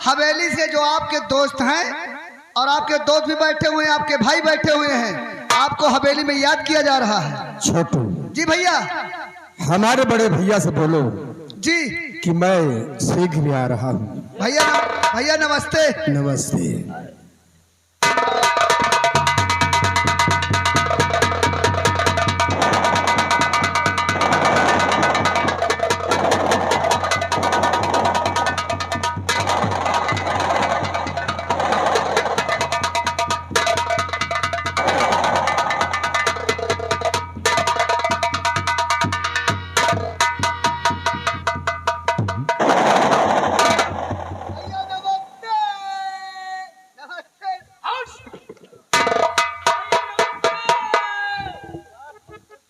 हवेली से जो आपके दोस्त हैं और आपके दोस्त भी बैठे हुए हैं, आपके भाई बैठे हुए हैं, आपको हवेली में याद किया जा रहा है। छोटू जी भैया। हमारे बड़े भैया से बोलो जी कि मैं शीघ्र आ रहा हूँ। भैया। भैया नमस्ते। नमस्ते।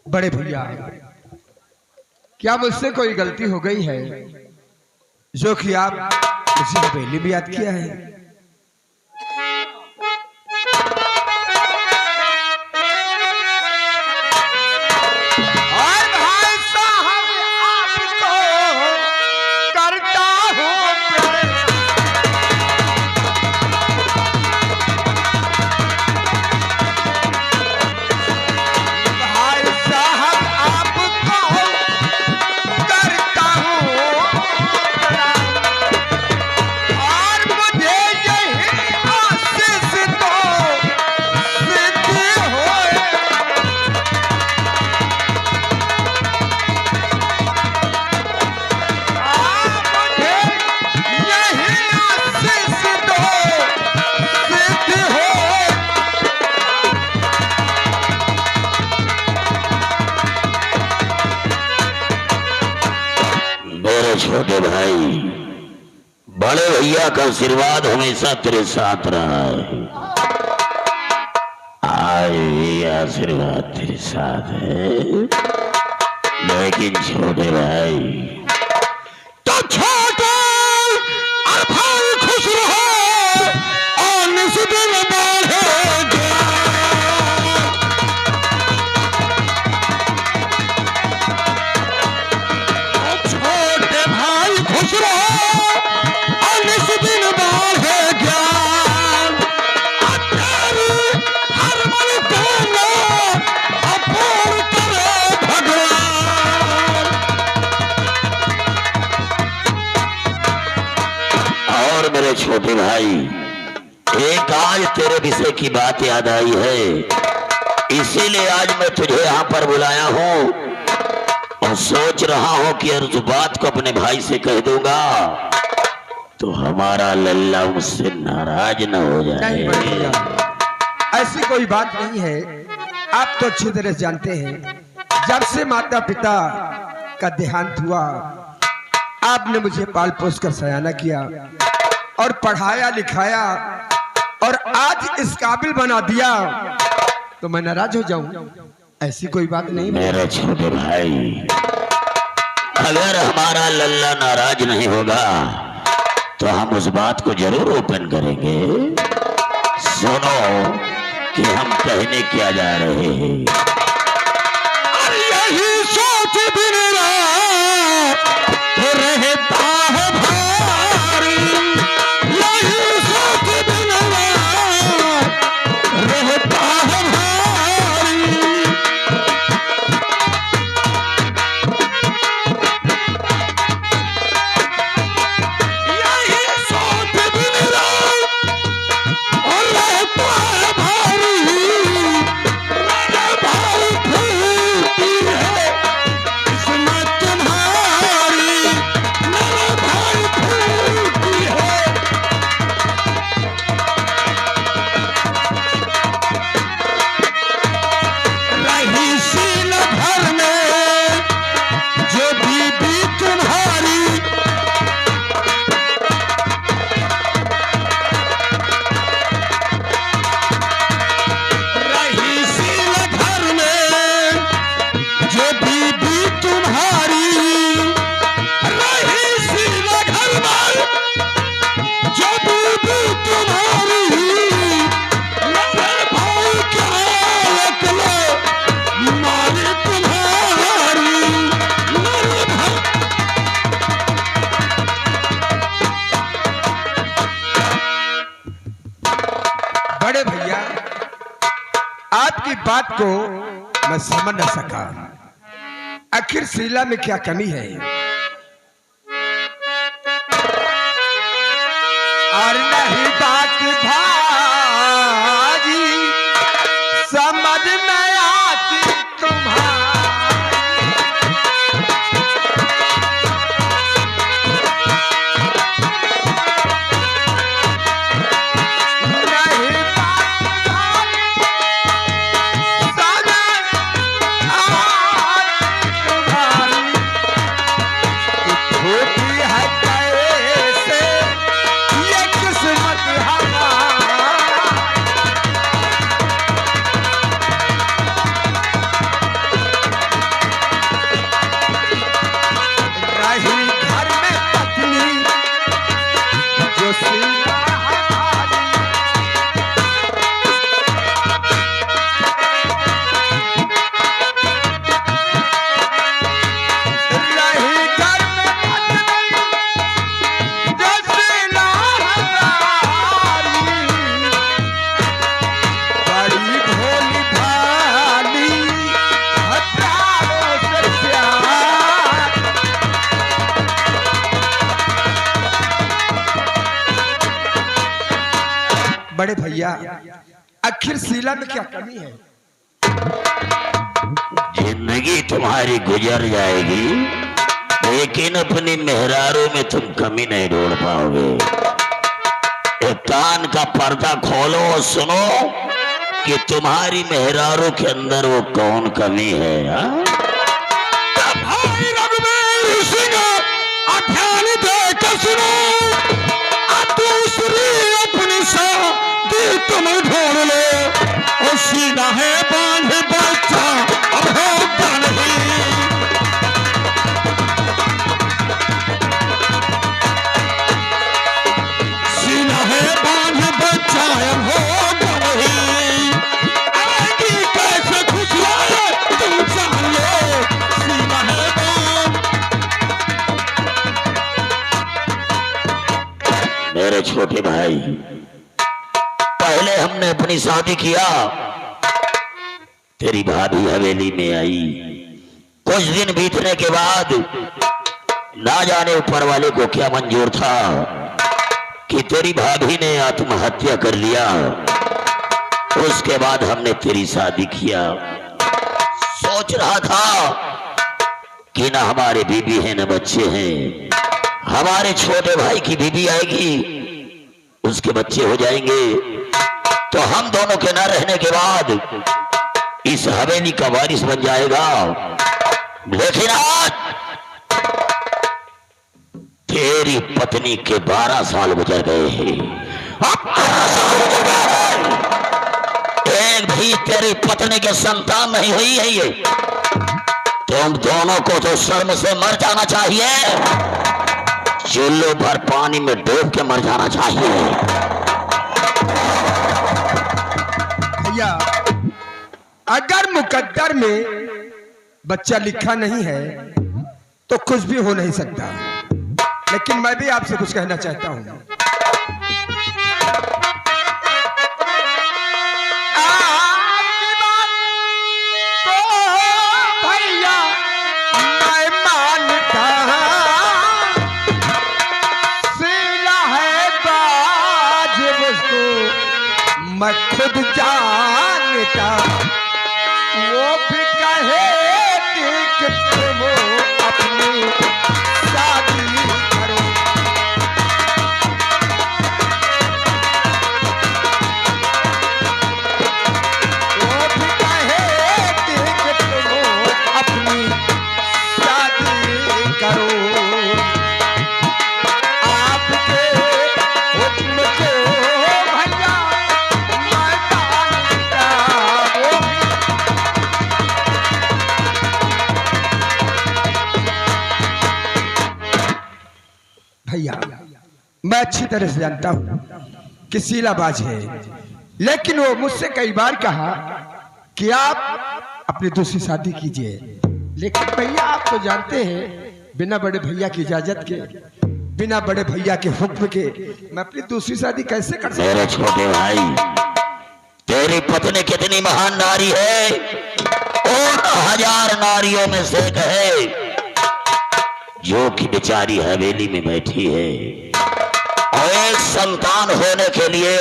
बड़े भैया, क्या मुझसे कोई गलती हो गई है जो कि आप मुझे हवेली में याद किया है? छोटे भाई, बड़े भैया का आशीर्वाद हमेशा तेरे साथ रहा है। आज भी आशीर्वाद तेरे साथ है, लेकिन छोटे भाई तो छोटे और भाई खुश रहो और निस्बत छोटे भाई, एक आज तेरे विषय की बात याद आई है, इसीलिए आज मैं तुझे यहाँ पर बुलाया हूँ और सोच रहा हूँ कि अगर उस बात को अपने भाई से कह दूंगा तो हमारा लल्ला मुझसे नाराज न हो जाए। नहीं भैया, ऐसी कोई बात नहीं है। आप तो अच्छी तरह जानते हैं, जब से माता पिता का देहांत हुआ आपने मुझे पाल पोस कर सयाना किया और पढ़ाया लिखाया और आज इस काबिल बना दिया, तो मैं नाराज हो जाऊं? ऐसी कोई बात नहीं। मेरे छोटे भाई, अगर हमारा लल्ला नाराज नहीं होगा तो हम उस बात को जरूर ओपन करेंगे। सुनो कि हम कहने क्या जा रहे हैं। यही सोच दिन रात रहता है भारी, यही सोच दिन रात रहता है भारी। यही सोच दिन रात और रहता है भारी, रहता आपकी बात को मैं समझ न सका। आखिर शीला में क्या कमी है? और नहीं बात भाजी समझ में आती बड़े भैया, आखिर शीला में क्या कमी है? जिंदगी तुम्हारी गुजर जाएगी, लेकिन अपनी मेहरारू में तुम कमी नहीं ढूंढ पाओगे। एक कान का पर्दा खोलो और सुनो कि तुम्हारी मेहरारू के अंदर वो कौन कमी है। भाई रघुवीर सिंह अख्यान देकर सुनो, दूसरी अपनी शादी तुम ढूंढ लो। और सीधा है बांध बच्चा अब होगा नहीं। सीधा है बांध बच्चा अब होगा नहीं। आएगी कैसे खुशियाँ तुम जान लो। सीधा है मेरे छोटे भाई, पहले हमने अपनी शादी किया, तेरी भाभी हवेली में आई। कुछ दिन बीतने के बाद ना जाने ऊपर वाले को क्या मंजूर था कि तेरी भाभी ने आत्महत्या कर लिया। उसके बाद हमने तेरी शादी किया। सोच रहा था कि ना हमारे बीबी है न बच्चे हैं, हमारे छोटे भाई की बीबी आएगी, उसके बच्चे हो जाएंगे, तो हम दोनों के न रहने के बाद इस हवेली का वारिस बन जाएगा। लेकिन आज तेरी पत्नी के 12 साल गुजर गए हैं। एक भी तेरी पत्नी के संतान नहीं हुई है। ये तुम दोनों को तो शर्म से मर जाना चाहिए, चुल्लू भर पानी में डूब के मर जाना चाहिए। भैया, अगर मुकद्दर में बच्चा लिखा नहीं है तो कुछ भी हो नहीं सकता। लेकिन मैं भी आपसे कुछ कहना चाहता हूं। आपकी बात तो भैया मैं मानता, शीला है वाजिब उसको मैं खुद जानता। वो भी कहे कि तुम अपनी शादी करो। वो भी कहे कि तुम अपनी शादी करो। आपके हुक्म को भैया मैं मानता। वो भी भैया, मैं अच्छी तरह से जानता हूं कि शीलाबाज है, लेकिन वो मुझसे कई बार कहा कि आप अपनी दूसरी शादी कीजिए। लेकिन भैया आप तो जानते हैं, बिना बड़े भैया की इजाजत के, बिना बड़े भैया के हुक्म के मैं अपनी दूसरी शादी कैसे कर सकता हूं? मेरे छोटे भाई, तेरी तेरी पत्नी कितनी महान नारी है और 1000 नारियों में से एक है जो कि बेचारी हवेली में बैठी है और एक संतान होने के लिए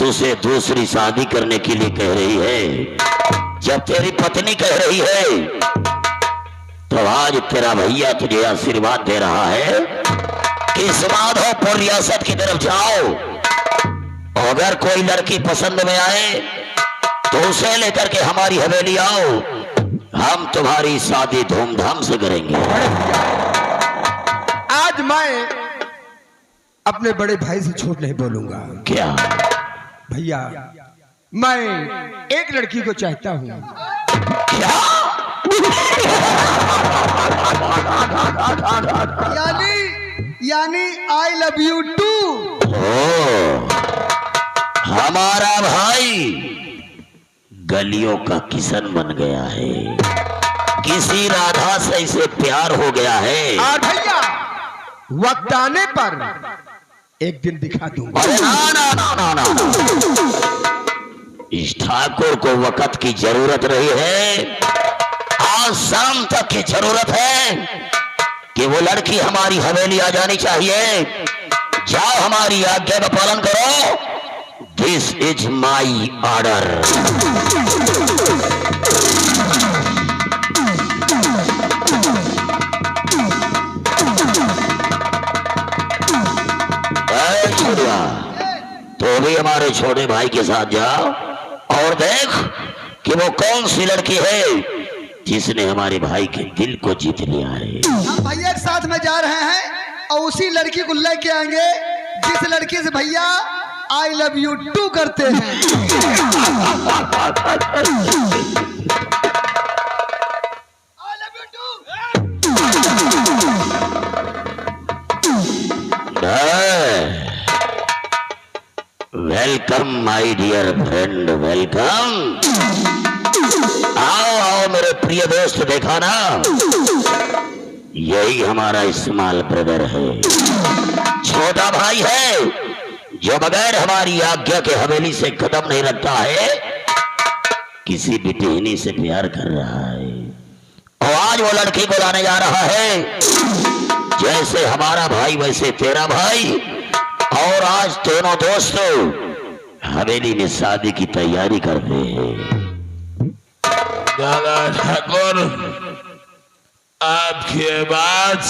तुझे दूसरी शादी करने के लिए कह रही है। जब तेरी पत्नी कह रही है तो आज तेरा भैया तुझे आशीर्वाद दे रहा है कि इस माधोपुर रियासत की तरफ जाओ, अगर कोई लड़की पसंद में आए तो उसे लेकर के हमारी हवेली आओ, हम तुम्हारी शादी धूमधाम से करेंगे। आज मैं अपने बड़े भाई से झूठ नहीं बोलूंगा। क्या भैया, मैं एक लड़की को चाहता हूँ। क्या? यानी आई लव यू टू। हमारा भाई गलियों का किशन बन गया है, किसी राधा से इसे प्यार हो गया है। और भैया, वक्त आने पर एक दिन दिखा दूंगा। अरे ना ना ना ना ना, इस ठाकुर को वक्त की जरूरत रही है, आज शाम तक की जरूरत है कि वो लड़की हमारी हवेली आ जानी चाहिए। जाओ, हमारी आज्ञा का पालन करो। This is my order. तो भी हमारे छोटे भाई के साथ जाओ और देख कि वो कौन सी लड़की है जिसने हमारे भाई के दिल को जीत लिया है। हम भैया के साथ में जा रहे हैं और उसी लड़की को लेके आएंगे जिस लड़की से भैया आई लव यू टू करते हैं। I love you too. Welcome my dear friend, welcome. आओ आओ मेरे प्रिय दोस्त, देखा ना, यही हमारा इस्माइल ब्रदर है, छोटा भाई है जो बगैर हमारी आज्ञा के हवेली से कदम नहीं रखता है, किसी बिटिहनी से प्यार कर रहा है और आज वो लड़की को लाने जा रहा है। जैसे हमारा भाई वैसे तेरा भाई, और आज दोनों दोस्तों हवेली में शादी की तैयारी करते हैं। दादा ठाकुर, आपकी बात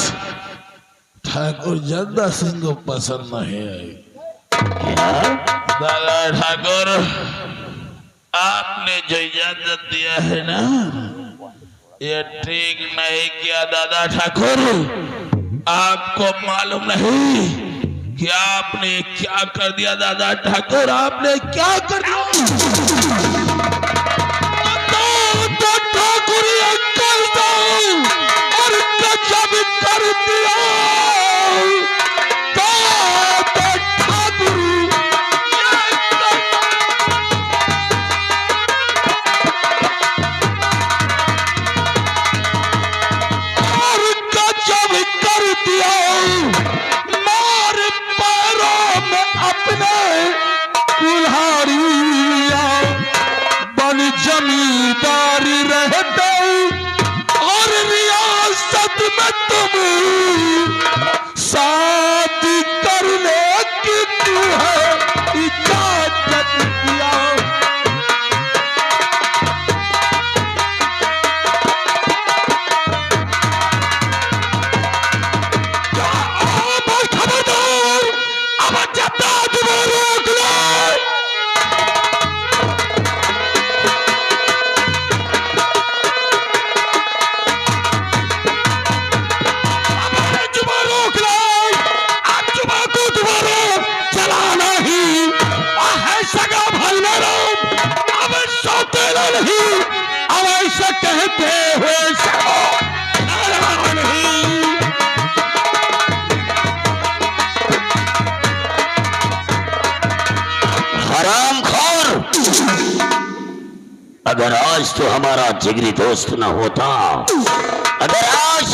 ठाकुर जंदा सिंह को पसंद नहीं आई। क्या? दादा ठाकुर, आपने जो इजाजत दिया है ना, ये ठीक नहीं किया। दादा ठाकुर, आपको मालूम नहीं कि आपने क्या कर दिया। दादा ठाकुर, आपने क्या कर दिया? ठाकुर ये करता हूं और गजब कर दिया। जमींदारी रहते और रियासत में तुम शादी करने की तू है इजाजत दिया। खबरदार, अब जब तुम्हें रोक लो। कहते हुए हरामखोर, अगर आज तो हमारा जिगरी दोस्त न होता, अगर आज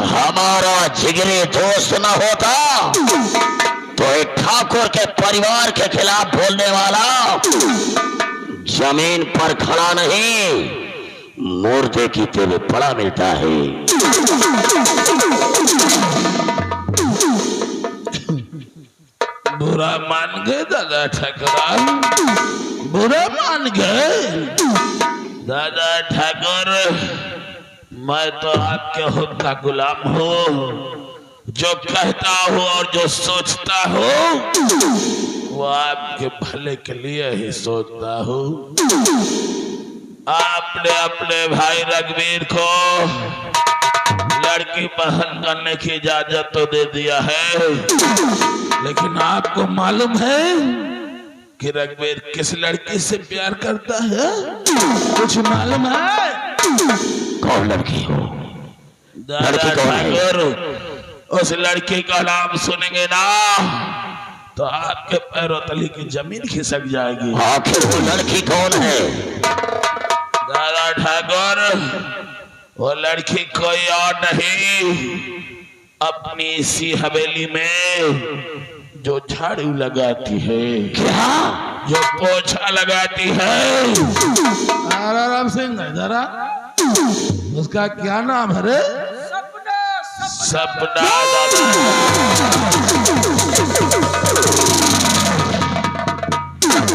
हमारा जिगरी दोस्त न होता तो एक ठाकुर के परिवार के खिलाफ बोलने वाला जमीन पर खड़ा नहीं, मुर्दे की तेरे पड़ा मिलता है। बुरा मान गए दादा ठाकुर, बुरा मान गए दादा ठाकुर। मैं तो आपके हुक्म का गुलाम हूँ, जो कहता हूँ और जो सोचता हूँ वो आपके भले के लिए ही सोचता हूँ। आपने अपने भाई रघुवीर को लड़की पसंद करने की इजाजत तो दे दिया है, लेकिन आपको मालूम है कि रघुवीर किस लड़की से प्यार करता है? कुछ मालूम है? कौन लड़की हो? दादा ठाकुर, उस लड़की का नाम सुनेंगे ना तो आपके पैरों तले की जमीन खिसक जाएगी। आखिर वो लड़की कौन है? दादा ठाकुर, वो लड़की कोई और नहीं, अपनी इसी हवेली में जो झाड़ू लगाती है, क्या? जो पोछा लगाती है। राम सिंह जरा, उसका क्या नाम है रे? सपना।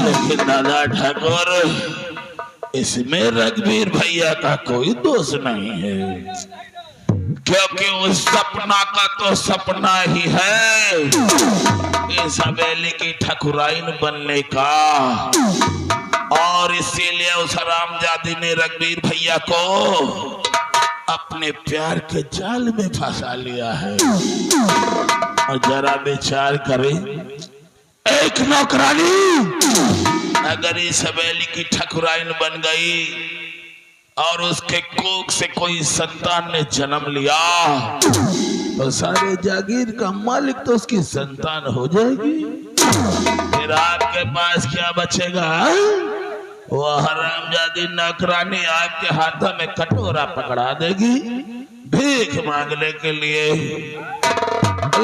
लेकिन दादा ठाकुर, इसमें रघुवीर भैया का कोई दोष नहीं है, क्योंकि उस सपना का तो सपना ही है इस हवेली की ठकुराइन बनने का, और इसीलिए उस हरामजादी ने रघुवीर भैया को अपने प्यार के जाल में फंसा लिया है। और जरा विचार करें, एक नौकरानी अगर इस हवेली की ठकुराइन बन गई और उसके कोख से कोई संतान ने जन्म लिया तो सारे जागीर का मालिक तो उसकी संतान हो जाएगी। फिर आपके पास क्या बचेगा? वो हरामजादी नौकरानी आपके हाथों में कटोरा पकड़ा देगी भीख मांगने के लिए।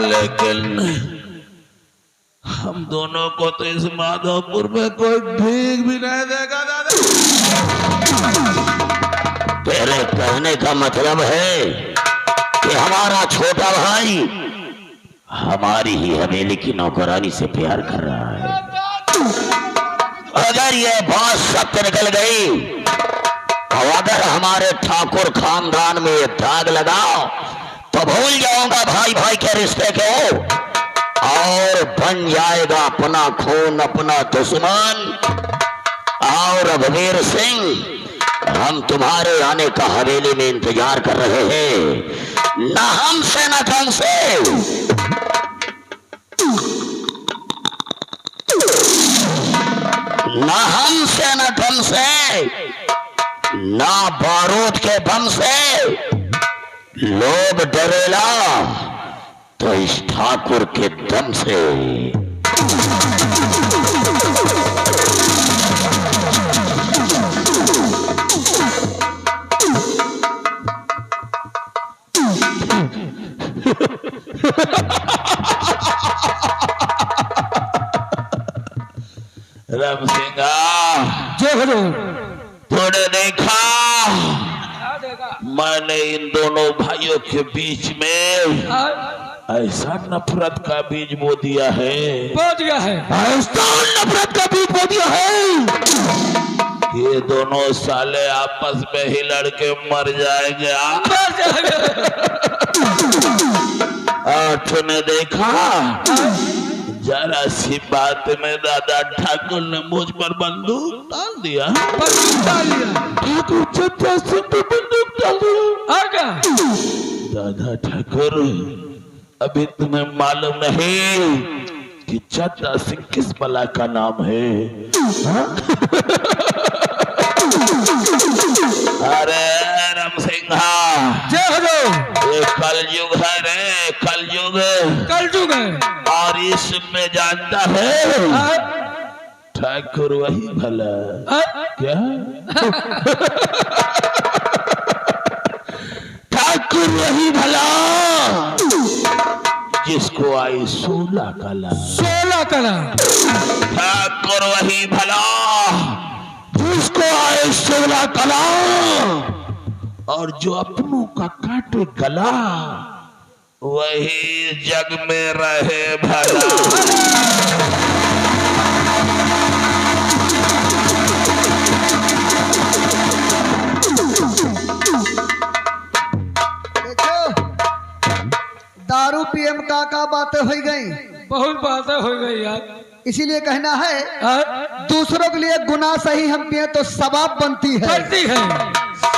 लेकिन हम दोनों को तो इस माधोपुर में कोई भीख भी नहीं देगा दादा। तेरे कहने का मतलब है कि हमारा छोटा भाई हमारी ही हवेली की नौकरानी से प्यार कर रहा है। अगर ये बात सत्य निकल गई और अगर हमारे ठाकुर खानदान में ये दाग लगाओ तो भूल जाऊंगा भाई भाई के रिश्ते को और बन जाएगा अपना खून अपना दुश्मन। और रघुवीर सिंह, हम तुम्हारे आने का हवेली में इंतजार कर रहे हैं, ना हमसे ना तुमसे। ना हमसे न तुमसे, ना बारूद के बम से लोग डरेला तो इस ठाकुर के दम से। राम सिंह जो तूने देखा मैंने इन दोनों भाइयों के बीच में ऐसा नफरत का बीज बो दिया है, ऐसा नफरत का बीज बो दिया है ये दोनों साले आपस में ही लड़के मर जाएंगे। और तूने देखा जरा सी बात में दादा ठाकुर ने मुझ पर बंदूक डाल दिया। ठाकुर चचा सिंह पे बंदूक डाल दिया। दादा ठाकुर, अभी तुम्हें मालूम नहीं कि चचा सिंह किस बला का नाम है? अरे राम सिंह, ये कलयुग है रे, कलयुग है। और इसमें जानता है ठाकुर वही भला क्या? ठाकुर वही भला जिस जिसको आई 16 कला। 16 कला। ठाकुर वही भला जिसको आए 16 कला, और जो अपनों का काटे गला वही जग में रहे भला। देखो दारू पीएम का बातें हो गई, बहुत बातें हो गई यार। इसीलिए कहना है हाँ? दूसरों के लिए गुनाह सही हम पिए तो सवाब बनती है। बनती है।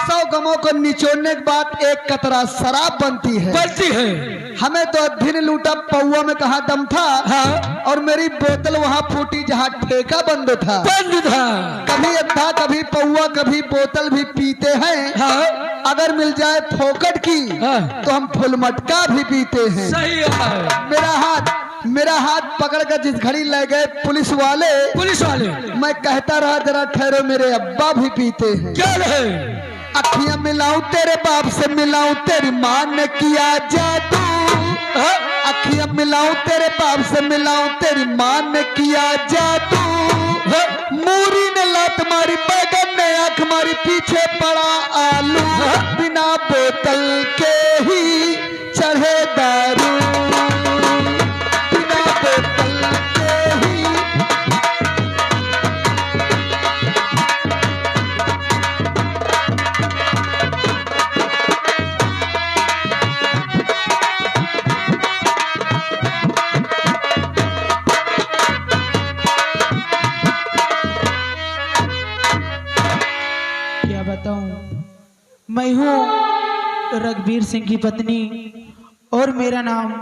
100 गमों को निचोड़ने के बाद एक कतरा शराब बनती है। बनती है। हमें तो अधीन लूटा पौआ में कहा दम था। हाँ? और मेरी बोतल वहाँ फूटी जहाँ ठेका बंद था। बंद था। कभी अद्धा कभी पौआ कभी बोतल भी पीते हैं। हाँ? अगर मिल जाए फोकट की हाँ? तो हम फुल मटका भी पीते हैं। सही है। मेरा हाथ पकड़ कर जिस घड़ी ले गए पुलिस वाले, मैं कहता रहा जरा ठहरो मेरे अब्बा भी पीते हैं। क्या है? अखियां मिलाऊं तेरे बाप से मिलाऊं तेरी माँ ने किया जादू। अखियां मिलाऊं तेरे बाप से मिलाऊं तेरी माँ ने किया जादू। मूरी ने लात मारी बैगन ने आंख मारी पीछे पड़ा आलू। बिना बोतल के ही चढ़े दारू, बिना बोतल के ही। क्या बताऊं, मैं हूँ रघुवीर सिंह की पत्नी और मेरा नाम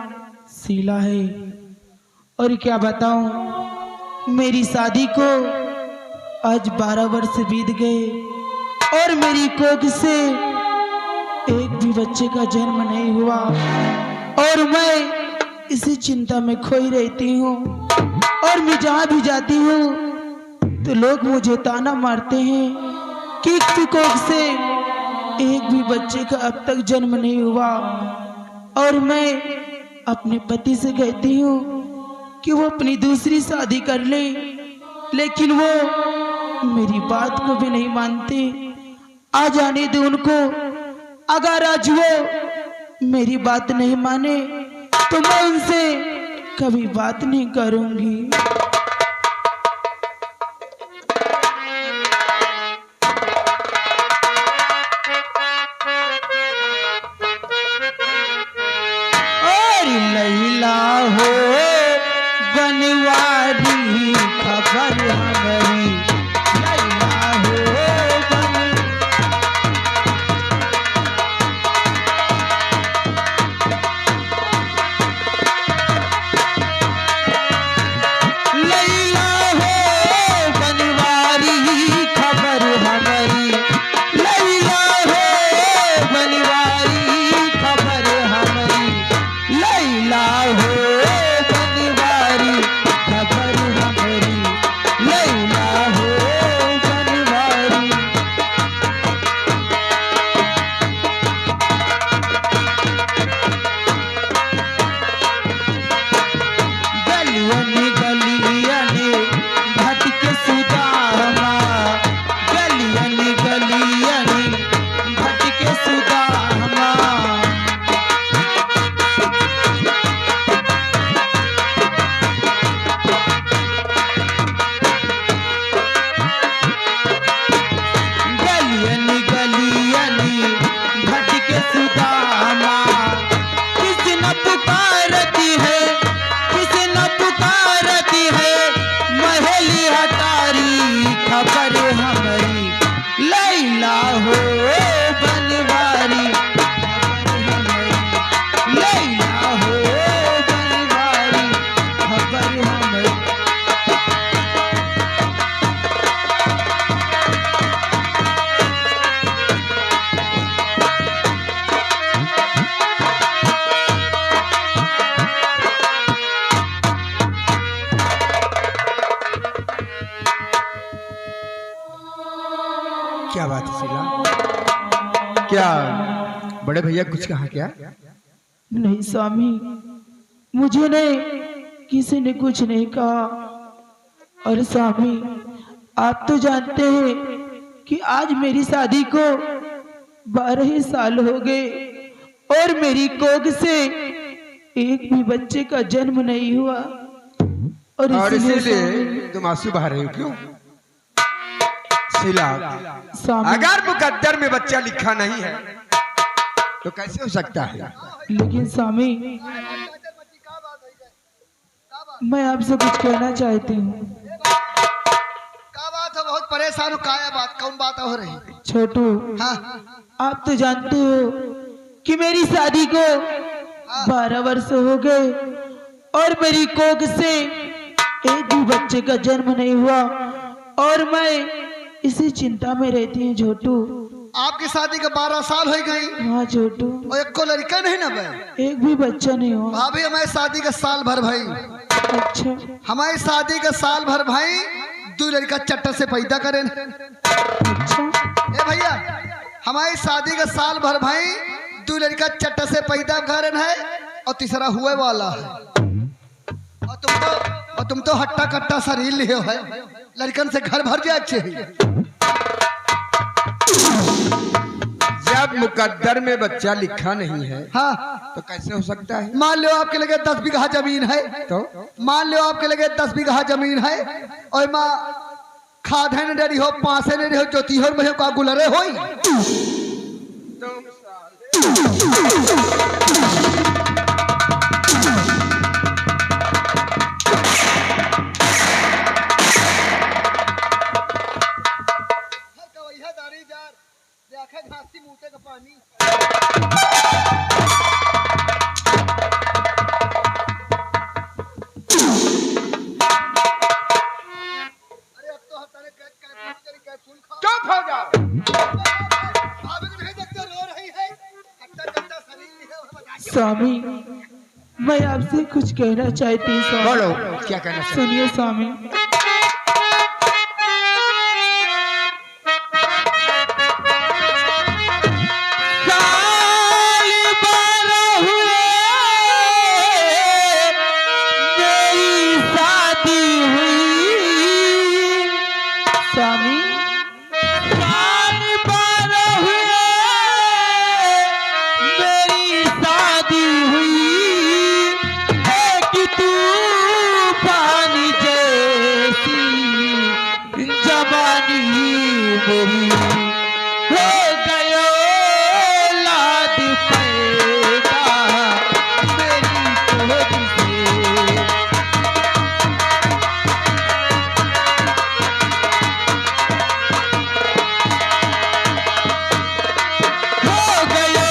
शीला है। और क्या बताऊं, मेरी शादी को आज 12 वर्ष बीत गए और मेरी कोख से एक भी बच्चे का जन्म नहीं हुआ और मैं इसी चिंता में खोई रहती हूँ। और मैं जहाँ भी जाती हूँ तो लोग मुझे ताना मारते हैं कि इसकी कोख से एक भी बच्चे का अब तक जन्म नहीं हुआ। और मैं अपने पति से कहती हूँ कि वो अपनी दूसरी शादी कर ले, लेकिन वो मेरी बात को भी नहीं मानते। आ जाने दे उनको, अगर आज वो मेरी बात नहीं माने तो मैं उनसे कभी बात नहीं करूंगी। लैला हो बनवारी खबर हमारी, लैला हो लैला हो बनवारी खबर हमारी, लैला हो बनवारी खबर हमारी, लैला हो बनवारी खबर हमारी, लैला हो बनवारी। गलियन गलियन भटके सुदामा, गलियन गलियन भटके सुदामा। गलियन गलियन भटके सुदामा, किसी न पुकारती है, किसी न पुकारती है, महली हटारी खबर हमारी, लैला हो बनवारी खबर हमारी, लैला हो बनवारी खबर हमारी। क्या बात है शीला? क्या बड़े भैया कुछ कहा क्या? नहीं स्वामी, मुझे नहीं, किसी ने कुछ नहीं कहा। और स्वामी आप तो जानते हैं कि आज मेरी शादी को 12 साल हो गए और मेरी कोख से एक भी बच्चे का जन्म नहीं हुआ। और इसीलिए तुम आंसू बहा रहे हो क्यों? शीला, स्वामी, अगर मुकद्दर में बच्चा लिखा नहीं है तो कैसे हो सकता है? लेकिन स्वामी मैं आपसे कुछ कहना चाहती हूँ। क्या बात है? बहुत परेशान हो। क्या बात, कौन बात हो रही? छोटू, हाँ आप तो जानते हो कि मेरी शादी को 12 वर्ष हो गए और मेरी कोख से एक भी बच्चे का जन्म नहीं हुआ और मैं इसी चिंता में रहती हूँ। छोटू, आपकी शादी के 12 साल हो गई। हाँ छोटू, और एक को लड़का नहीं ना भाई? एक भी बच्चा नहीं हुआ। भाभी हमारी शादी का साल भर भाई, अच्छा, हमारी शादी का साल भर भाई 2 लड़का चट्टा से पैदा करें। अच्छा, ए भैया, हमारी शादी का साल भर भाई 2 लड़का चट्टा से पैदा करें है और तीसरा हुए वाला है। और तुम तो हट्टा कट्टा शरीर लियो है, लड़कन से घर भर जाए चाहिए। जब मुकद्दर में बच्चा लिखा नहीं है हाँ, तो कैसे हो सकता है? मान लो आपके लगे 10 बीघा जमीन है, तो मान लो आपके लगे 10 बीघा जमीन है और माँ खाद है न हो, पासे न हो, जोती हो, महे का गुलरे हो। चुप हो जाओ। स्वामी मैं आपसे कुछ कहना चाहती हूँ। स्वामी, बोलो, क्या कहना चाहते? सुनिए स्वामी, स्वामी साल 12 हुए मेरी शादी हुई, एक तूफान जैसी जवानी मेरी हो गयो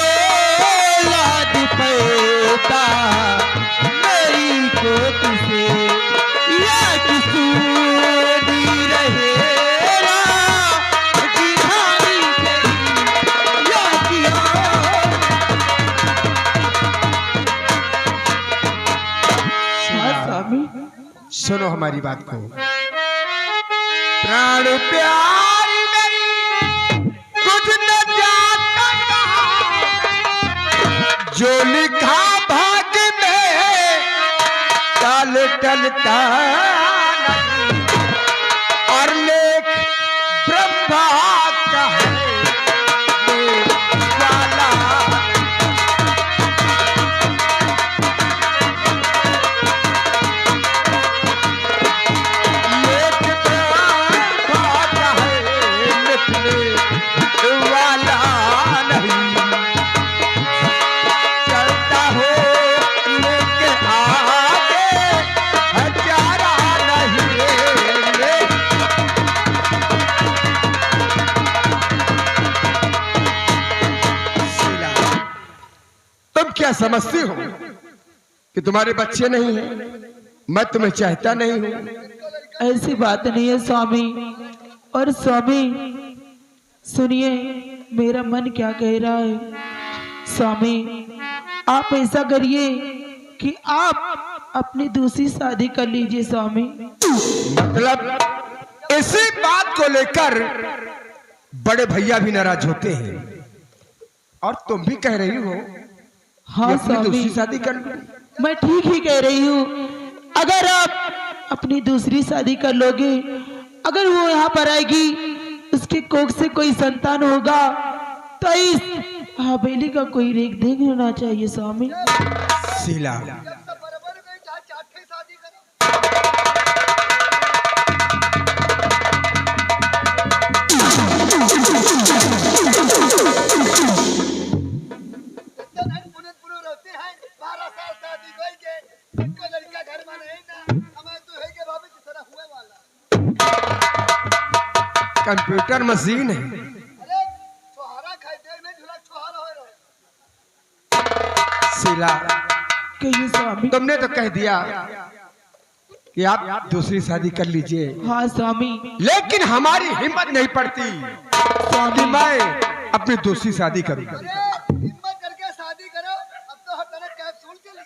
लाद पैदा मेरी कोख से। सुनो हमारी बात को। प्राण प्यार मेरी कुछ न जाता कहाँ, जो लिखा भाग में काल टलता नहीं, और लेख ब्रह्मा का है वाला। क्या समझती हो कि तुम्हारे बच्चे नहीं हैं? मैं तुम्हें चाहता नहीं हूं। ऐसी बात नहीं है स्वामी। और स्वामी सुनिए मेरा मन क्या कह रहा है। स्वामी आप ऐसा करिए कि आप अपनी दूसरी शादी कर लीजिए। स्वामी मतलब इसी बात को लेकर बड़े भैया भी नाराज होते हैं और तुम भी कह रही हो हाँ अपनी स्वामी, दूसरी शादी कर। मैं ठीक ही कह रही हूँ। अगर आप अपनी दूसरी शादी कर लोगे, अगर वो यहाँ पर आएगी, उसके कोख से कोई संतान होगा तो इस हवेली का कोई रेख देख लेना चाहिए स्वामी। शीला, कंप्यूटर मशीन है। शीला, कहिए स्वामी। तुमने तो कह दिया कि आप दूसरी शादी कर लीजिए, हाँ स्वामी। लेकिन हमारी हिम्मत नहीं पड़ती कि मैं अपनी दूसरी शादी करूं। हिम्मत करके शादी करो, अब तो हर तरह कैप्सूल चली।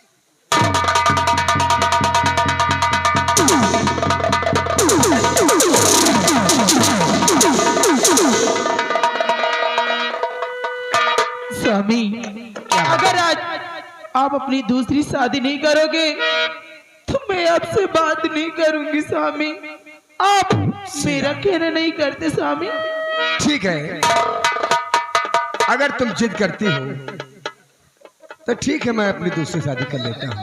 स्वामी, अगर आज आप अपनी दूसरी शादी नहीं करोगे तो मैं आपसे बात नहीं करूंगी स्वामी। आप मेरा कहना नहीं करते स्वामी। ठीक है, अगर तुम जिद करती हो तो ठीक है, मैं अपनी दूसरी शादी कर लेता हूँ।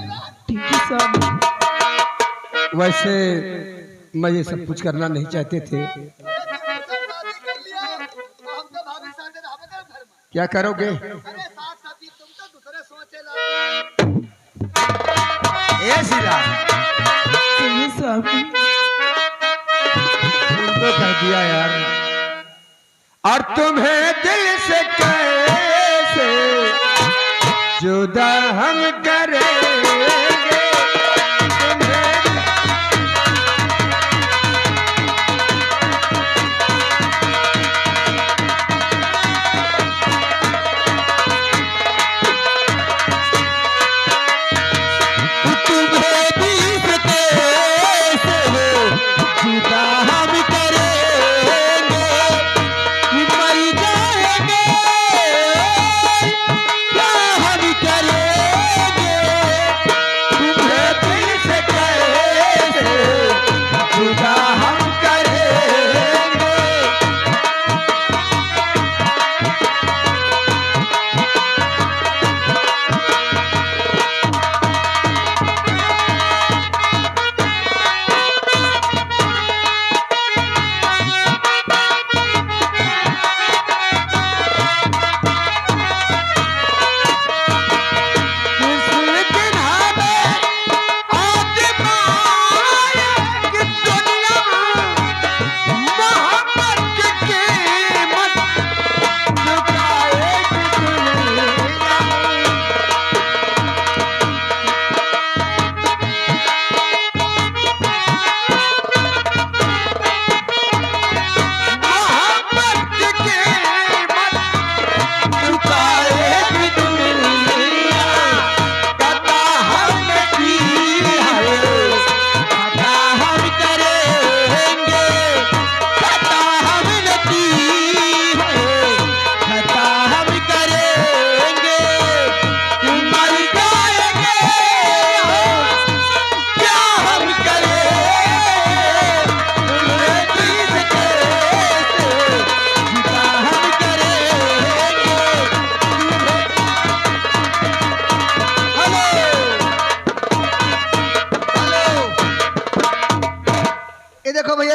ठीक है स्वामी। वैसे मैं ये सब कुछ करना नहीं चाहते थे। क्या करोगे? ए शीला, कहिए स्वामी। तुमको कह दिया यार, और तुम्हें दिल से कैसे जुदा हम करेंगे।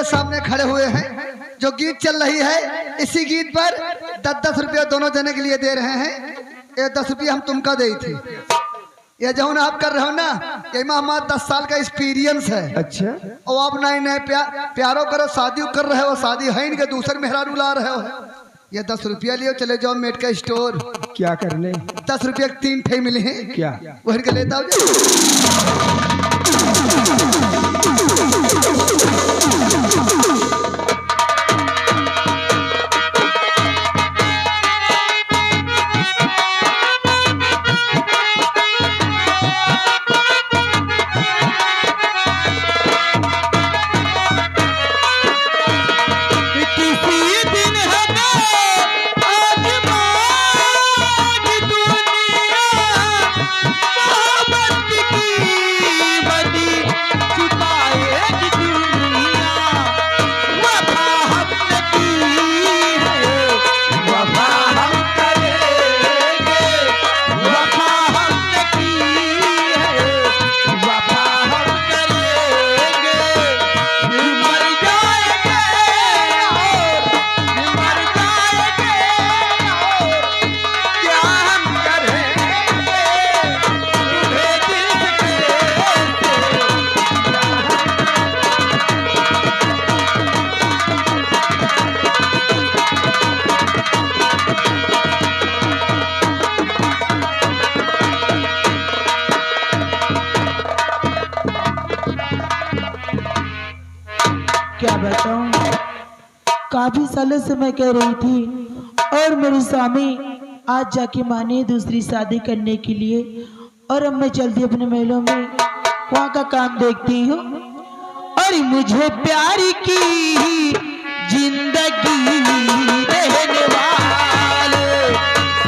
सामने खड़े हुए हैं, जो गीत चल रही है इसी गीत पर 10-10 रुपया दोनों जने के लिए दे रहे हैं। ये 10 रुपया हम तुमका दी थी, ये जो आप कर रहे हो ना, ये में हमारा 10 साल का एक्सपीरियंस है। अच्छा, और आप नए नए प्यारों करो, शादी कर रहे हो, शादी है इनके दूसरे मेहरारू ला रहे हो। ये 10 रुपया लियो, चले जाओ मेडिकल स्टोर। क्या करने? 10 रुपया 3 ठे मिले हैं, क्या वही के लेता हूँ। की बताऊं, काफी सालों से मैं कह रही थी और मेरे स्वामी आज जाके माने दूसरी शादी करने के लिए, और अब मैं चलती अपने महलों में वहाँ का काम देखती हूँ। और मुझे प्यार की जिंदगी रहने वाले,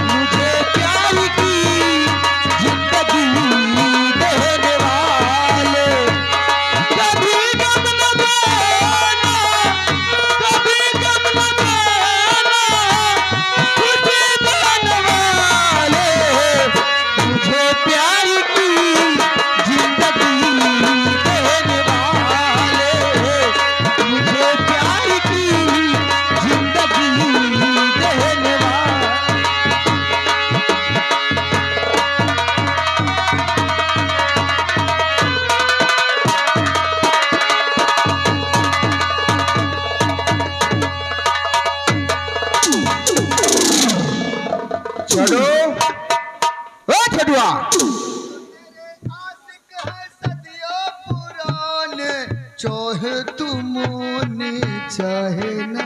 मुझे प्यार की जिंदगी रहने वाले, कभी गम न देना, कभी गम न देना, खुशी देने वाले, मुझे प्यार की जिंदगी रहने वाले, मुझे प्यार की जिंदगी रहने वाले। छोड़ो, ओ छोटुआ, आशिक है सदियों पुराने, चाहे तुम चाहे ना।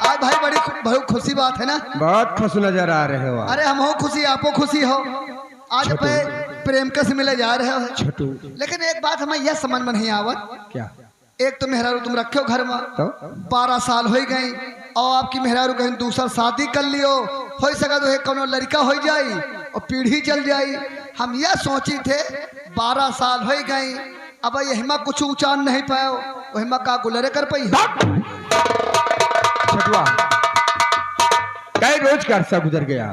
आज भाई बड़ी बहुत खुशी बात है ना। बहुत खुश नजर आ रहे हो आप। अरे हम हो खुशी, आपो खुशी हो। आज छोटू। पे प्रेम का से मिले जा रहे हो। छोटू, लेकिन एक बात हमें यह समझ में नहीं आवत, क्या एक तो मेहरारू तुम रखे हो घर में, तो 12 साल हो गई, और आपकी मेहरारू कहीं दूसरा शादी कर लियो, हो सका तो एक कोनो लड़का हो जाई और पीढ़ी चल जाई। हम यह सोची थे 12 साल हो गई, अब यही कुछ उचान नहीं पाओ, वही का गुलरे कर पाई। छोटुआ, कई रोज का अरसा गुजर गया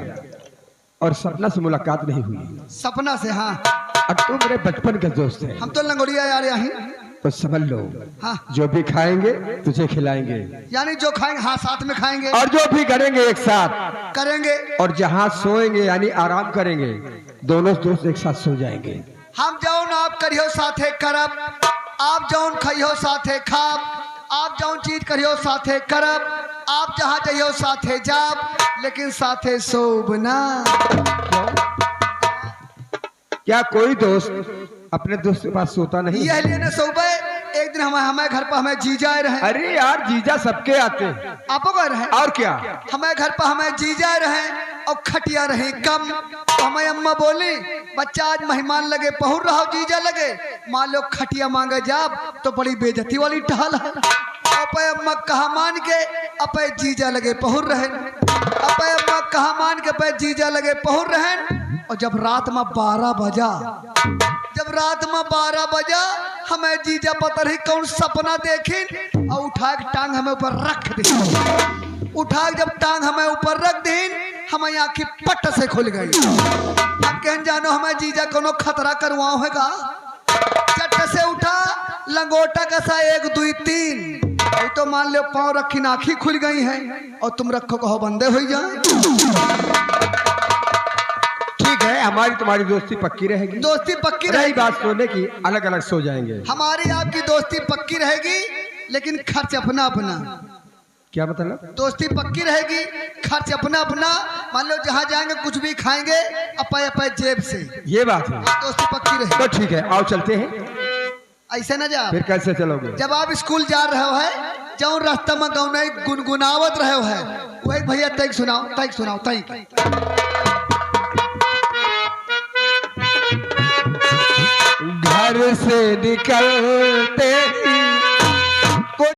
और सपना से मुलाकात नहीं हुई। सपना से? हाँ, अब तू मेरे बचपन का दोस्त है, हम तो लंगोड़िया यार यहीं। तो समझ लो, हाँ, जो भी खाएंगे तुझे खिलाएंगे, यानी जो खाएंगे हाँ साथ में खाएंगे और जो भी करेंगे एक साथ करेंगे। और जहाँ सोएंगे यानी आराम करेंगे, दोनों दोस्त एक साथ सो जाएंगे। हम जौन आप करियो साथे करब, आप जौन खइयो साथे खाब, आप जौन चीज करियो साथे करब, आप जहाँ जाइयो साथे जाब, लेकिन साथे सोब ना। क्या कोई दोस्त अपने दोस्त के पास सोता नहीं? यह लिए न सोबे। एक दिन हमारे घर पर हमें जीजा रहे। अरे यार, जीजा सबके आते हैं। आपो गए रहे? और क्या, हमारे घर पर हमें जीजा रहे और खटिया रहे कम। तो हमें अम्मा बोली, बच्चा आज मेहमान लगे पहुर रहा जीजा लगे, मान लो खटिया मांगे जाब तो बड़ी बेइज्जती वाली टहल है। अपे अम्मा कहा मान के अपे जीजा लगे पहुर रहे, अपे अम्मा कहा मान के अपे जीजा लगे पहुर रहे। और जब रात में 12 बजा, जब रात में 12 बजा, हमें जीजा पता नहीं कौन सपना देखिन और उठा के टांग हमें ऊपर रख दी। उठा के जब टांग हमें ऊपर रख दीन, हमें आँखी पट से खुल गई। अब कहन जानो हमें जीजा कोनो खतरा करवाओ है का। चट से उठा, लंगोटा कसा 1 2 3, तो मान लो पाँव रखी आँखी खुल गई है और तुम रखो कहो बंदे हो जाए। ठीक है, हमारी तुम्हारी दोस्ती पक्की रहेगी। दोस्ती पक्की रही रहेगी, बात सोने की, अलग अलग सो जाएंगे। हमारी आपकी दोस्ती पक्की रहेगी, लेकिन खर्च अपना अपना। क्या मतलब? दोस्ती पक्की रहेगी, खर्च अपना अपना। मान लो जहाँ जाएंगे कुछ भी खाएंगे अपने अपने जेब से। ये बात है, दोस्ती पक्की रहेगी। तो ठीक है, आओ चलते हैं। ऐसे न जा। फिर कैसे चलोगे? जब आप स्कूल जा रहे हो है, जब रास्ता में गाँव नहीं गुनगुनावत रहे हो है, वही भैया तैक सुनाओ तैक सुनाओ तैक। घर से निकलते